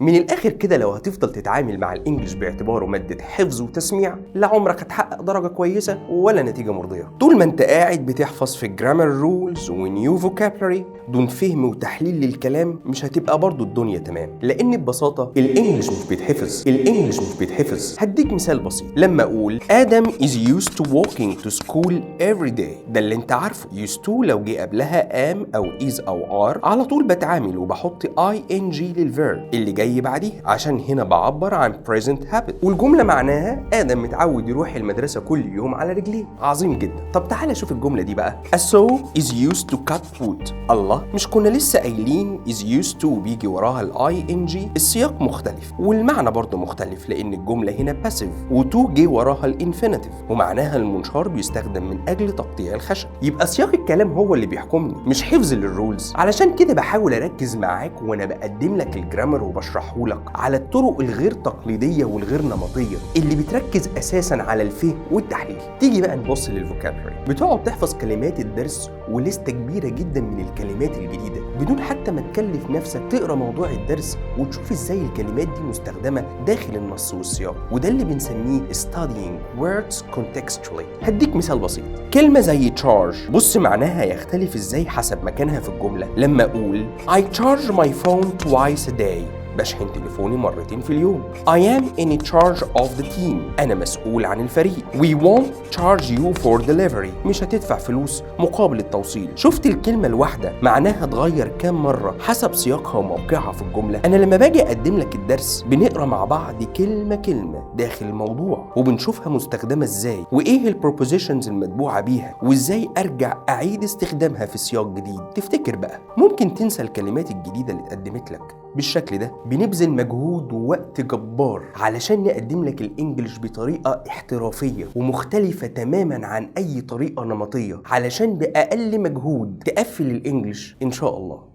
من الاخر كده لو هتفضل تتعامل مع الانجليش باعتباره ماده حفظ وتسميع، لا عمرك هتحقق درجه كويسه ولا نتيجه مرضيه. طول ما انت قاعد بتحفظ في الجرامر رولز ونيو فوكابلري دون فهم وتحليل للكلام، مش هتبقى برضو الدنيا تمام. لان ببساطه الانجليش مش بيتحفظ، الانجليش مش بيتحفظ. هديك مثال بسيط. لما اقول ادم is used to walking to school every day، ده اللي انت عارفه. used to لو جه قبلها am او is او are على طول بتعامل وبحط ing للفيرب اللي جاي بعديه، عشان هنا بعبر عن present habit، والجمله معناها ادم متعود يروح المدرسه كل يوم على رجليه. عظيم جدا. طب تعالى شوف الجمله دي بقى. a saw is used to cut wood. الله، مش كنا لسه قايلين is used to بيجي وراها ing؟ السياق مختلف والمعنى برضه مختلف، لان الجمله هنا passive وتو جه وراها الانفينيتيف ومعناها المنشار بيستخدم من اجل تقطيع الخشب. يبقى سياق الكلام هو اللي بيحكمني مش حفظ للرولز. علشان كده بحاول اركز معاك وانا بقدم لك الجرامر وبشرحه لك على الطرق الغير تقليديه والغير نمطيه اللي بتركز اساسا على الفهم والتحليل. تيجي بقى نبص للفوكابلري. بتقعد تحفظ كلمات الدرس ولسته كبيره جدا من الكلمات الجديده بدون حتى ما تكلف نفسك تقرا موضوع الدرس وتشوف ازاي الكلمات دي مستخدمه داخل النص والسياق، وده اللي بنسميه studying words contextually. هديك مثال بسيط. كلمه زي charge، بص معناها يختلف ازاي حسب مكانها في الجمله. لما اقول I charge my phone twice a day، بشحن تليفوني مرتين في اليوم. I am in charge of the team، أنا مسؤول عن الفريق. We won't charge you for delivery، مش هتدفع فلوس مقابل التوصيل. شفت الكلمة الواحدة معناها اتغير كام مرة حسب سياقها وموقعها في الجملة. أنا لما باجي أقدم لك الدرس بنقرأ مع بعض كلمة كلمة داخل الموضوع وبنشوفها مستخدمة ازاي، وإيه البروبوزيشنز المتبوعة بيها، وإزاي أرجع أعيد استخدامها في سياق جديد. تفتكر بقى ممكن تنسى الكلمات الجديدة اللي اتقدمت لك بالشكل ده؟ بنبذل مجهود ووقت جبار علشان نقدم لك الانجليش بطريقة احترافية ومختلفة تماما عن اي طريقة نمطية، علشان بأقل مجهود تقفل الانجليش ان شاء الله.